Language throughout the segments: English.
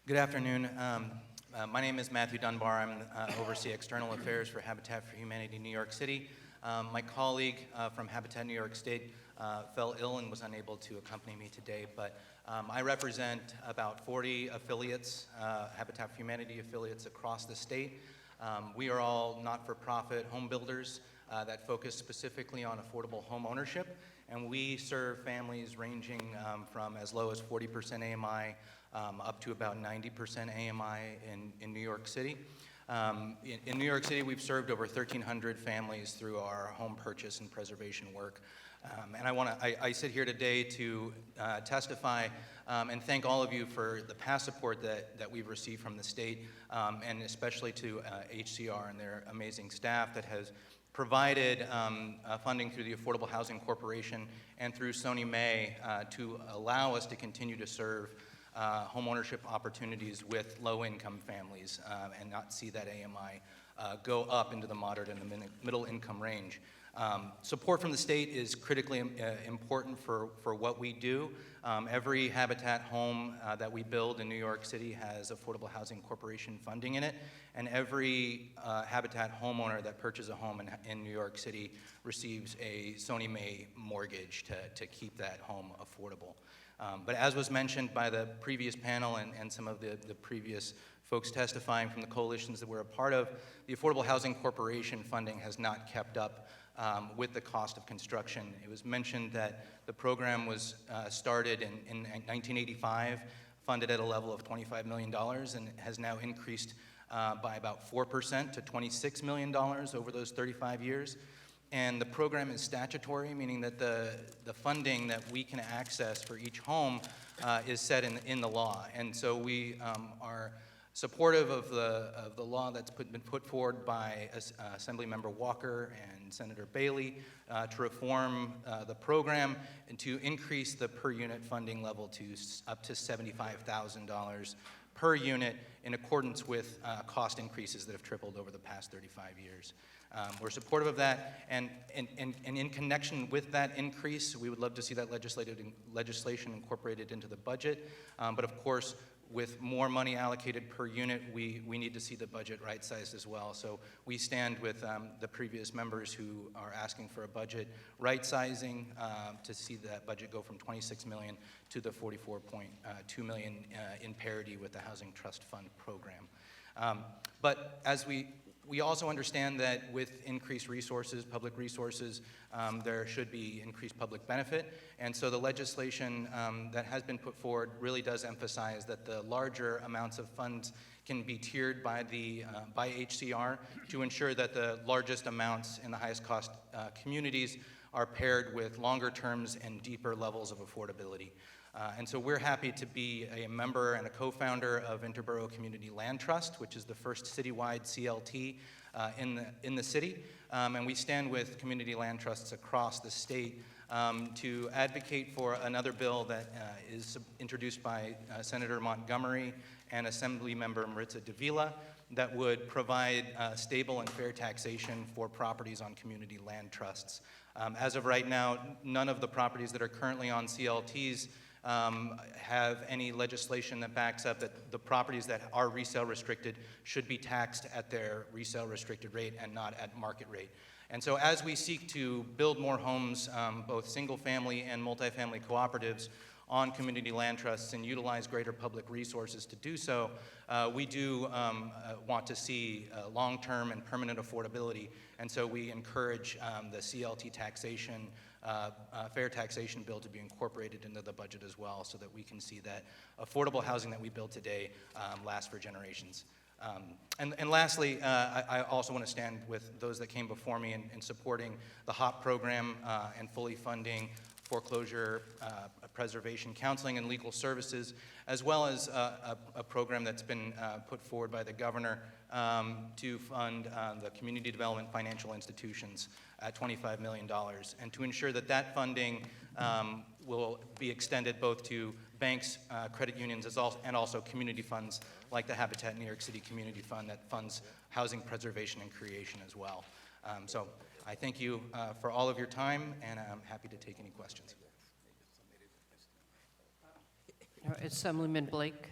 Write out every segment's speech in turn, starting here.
Good afternoon. My name is Matthew Dunbar. I'm oversee external affairs for Habitat for Humanity New York City. My colleague from Habitat New York State fell ill and was unable to accompany me today, but I represent about 40 affiliates, Habitat for Humanity affiliates across the state. We are all not-for-profit home builders that focus specifically on affordable home ownership, and we serve families ranging from as low as 40% AMI up to about 90% AMI in New York City. In New York City, we've served over 1,300 families through our home purchase and preservation work. And I sit here today to testify and thank all of you for the past support that we've received from the state, and especially to HCR and their amazing staff that has provided funding through the Affordable Housing Corporation and through Sony May to allow us to continue to serve homeownership opportunities with low-income families and not see that AMI go up into the moderate and the middle income range. Support from the state is critically important for what we do. Every Habitat home that we build in New York City has Affordable Housing Corporation funding in it, and every Habitat homeowner that purchases a home in New York City receives a Sony May mortgage to keep that home affordable. But as was mentioned by the previous panel and some of the previous folks testifying from the coalitions that we're a part of, the Affordable Housing Corporation funding has not kept up with the cost of construction. It was mentioned that the program was started in 1985, funded at a level of $25 million, and has now increased by about 4% to $26 million over those 35 years. And the program is statutory, meaning that the funding that we can access for each home is set in the law. And so we are supportive of the law that's been put forward by Assemblymember Walker and Senator Bailey to reform the program and to increase the per unit funding level to up to $75,000 per unit in accordance with cost increases that have tripled over the past 35 years. We're supportive of that, and in connection with that increase, we would love to see that legislation incorporated into the budget. But of course, with more money allocated per unit, we need to see the budget right-sized as well. So we stand with the previous members who are asking for a budget right-sizing to see that budget go from $26 million to the $44.2 million in parity with the Housing Trust Fund program. But as we also understand that with increased resources, public resources, there should be increased public benefit. And so the legislation that has been put forward really does emphasize that the larger amounts of funds can be tiered by HCR to ensure that the largest amounts in the highest cost communities are paired with longer terms and deeper levels of affordability. And so we're happy to be a member and a co-founder of Interborough Community Land Trust, which is the first citywide CLT in the city. And we stand with community land trusts across the state to advocate for another bill that is introduced by Senator Montgomery and Assemblymember Maritza Davila that would provide stable and fair taxation for properties on community land trusts. As of right now, none of the properties that are currently on CLTs have any legislation that backs up that the properties that are resale restricted should be taxed at their resale restricted rate and not at market rate. And so as we seek to build more homes, both single family and multifamily cooperatives on community land trusts and utilize greater public resources to do so, we do want to see long-term and permanent affordability. And so we encourage the CLT taxation, fair taxation bill to be incorporated into the budget as well, so that we can see that affordable housing that we build today lasts for generations. And lastly, I also want to stand with those that came before me in supporting the HOP program and fully funding foreclosure, preservation, counseling, and legal services, as well as a program that's been put forward by the governor to fund the community development financial institutions at $25 million, and to ensure that that funding will be extended both to banks, credit unions, and also community funds like the Habitat New York City Community Fund that funds housing preservation and creation as well. So I thank you for all of your time, and I'm happy to take any questions. Assemblyman Blake.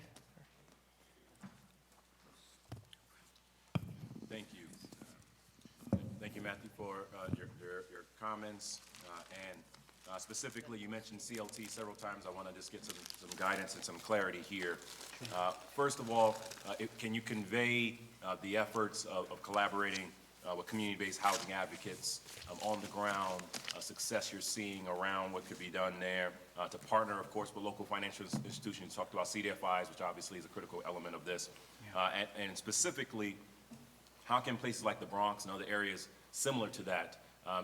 for your comments. And specifically, you mentioned CLT several times. I want to just get some guidance and some clarity here. First of all, can you convey the efforts of collaborating with community-based housing advocates on the ground, success you're seeing around what could be done there, to partner, of course, with local financial institutions. You talked about testifies, which obviously is a critical element of this. And specifically, how can places like the Bronx and other areas similar to that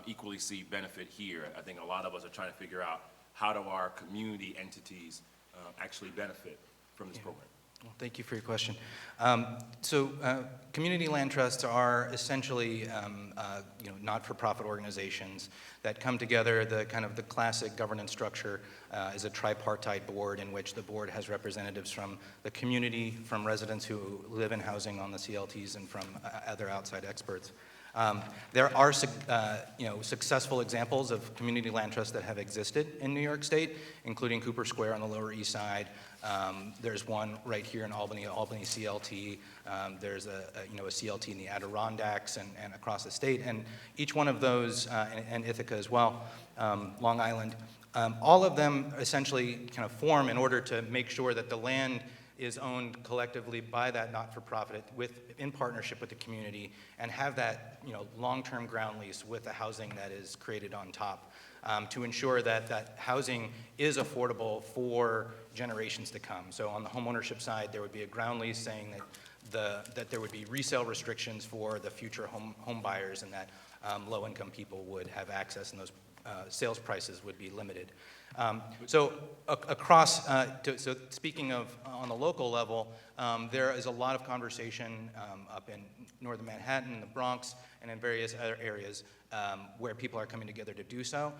equally see benefit here? I think a lot of us are trying to figure out how do our community entities actually benefit from this program. Well, thank you for your question. Community land trusts are essentially not-for-profit organizations that come together. The classic governance structure is a tripartite board in which the board has representatives from the community, from residents who live in housing on the CLTs, and from other outside experts. There are successful examples of community land trusts that have existed in New York State, including Cooper Square on the Lower East Side. There's one right here in Albany CLT. There's a CLT in the Adirondacks and across the state. And each one of those, and Ithaca as well, Long Island, all of them essentially kind of form in order to make sure that the land is owned collectively by that not-for-profit in partnership with the community, and have that long-term ground lease with the housing that is created on top, to ensure that that housing is affordable for generations to come. So on the homeownership side, there would be a ground lease saying that there would be resale restrictions for the future home buyers, and that low-income people would have access, and those sales prices would be limited. So speaking of on the local level, there is a lot of conversation up in northern Manhattan, the Bronx, and in various other areas where people are coming together to do so.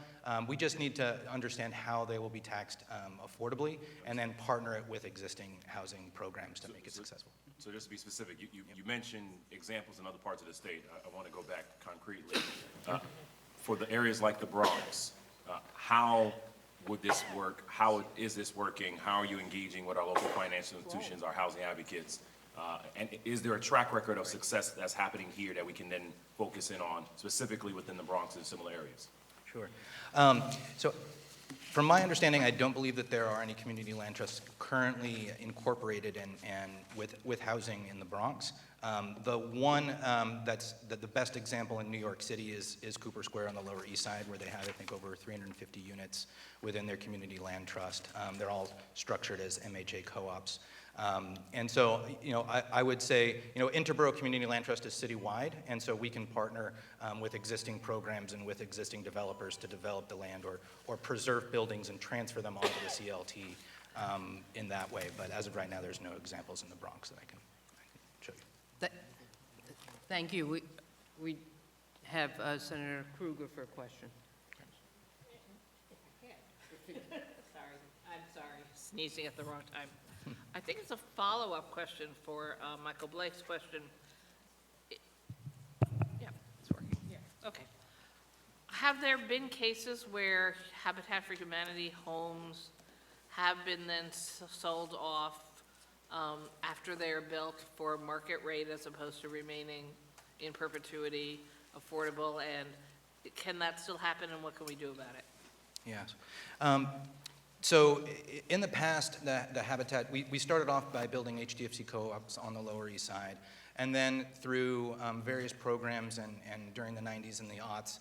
We just need to understand how they will be taxed affordably, and then partner it with existing housing programs to make it successful. So just to be specific, you mentioned examples in other parts of the state. I want to go back concretely. For the areas like the Bronx, how would this work? How is this working? How are you engaging with our local financial institutions, our housing advocates? And is there a track record of success that's happening here that we can then focus in on, specifically within the Bronx and similar areas? Sure. So from my understanding, I don't believe that there are any community land trusts currently incorporated and with housing in the Bronx. The one that's the best example in New York City is Cooper Square on the Lower East Side, where they have, I think, over 350 units within their community land trust. They're all structured as MHA co-ops. And so, I would say, Interborough Community Land Trust is citywide, and so we can partner with existing programs and with existing developers to develop the land or preserve buildings and transfer them onto the CLT in that way. But as of right now, there's no examples in the Bronx that I can show you. Thank you. We have Senator Kruger for a question. Sorry, I'm sorry, sneezing at the wrong time. I think it's a follow-up question for Michael Blake's question. Yeah, it's working. Yeah. Okay. Have there been cases where Habitat for Humanity homes have been then sold off after they are built for market rate as opposed to remaining in perpetuity, affordable, and can that still happen, and what can we do about it? Yes. So in the past, the Habitat, we started off by building HDFC co-ops on the Lower East Side, and then through various programs and during the 90s and the aughts,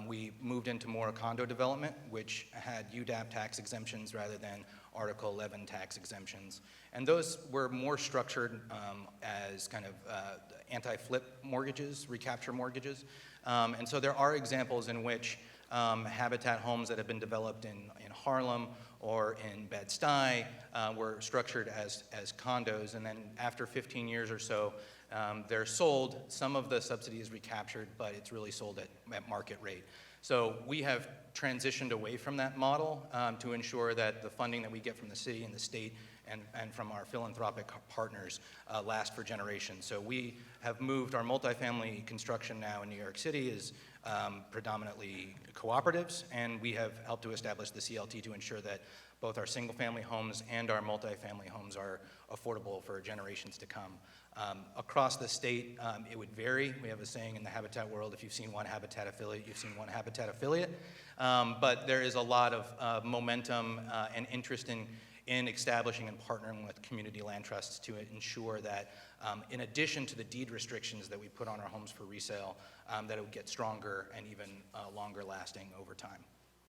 we moved into more condo development, which had UDAP tax exemptions rather than Article 11 tax exemptions. And those were more structured as kind of anti-flip mortgages, recapture mortgages. And so there are examples in which Habitat homes that have been developed in Harlem or in Bed-Stuy were structured as condos, and then after 15 years or so, they're sold. Some of the subsidy is recaptured, but it's really sold at market rate. So we have transitioned away from that model to ensure that the funding that we get from the city and the state and from our philanthropic partners last for generations. So we have moved our multifamily construction now in New York City is predominantly cooperatives, and we have helped to establish the CLT to ensure that both our single-family homes and our multifamily homes are affordable for generations to come. Across the state, it would vary. We have a saying in the Habitat world, if you've seen one Habitat affiliate, you've seen one Habitat affiliate. But there is a lot of momentum and interest in establishing and partnering with community land trusts to ensure that in addition to the deed restrictions that we put on our homes for resale, that it would get stronger and even longer lasting over time.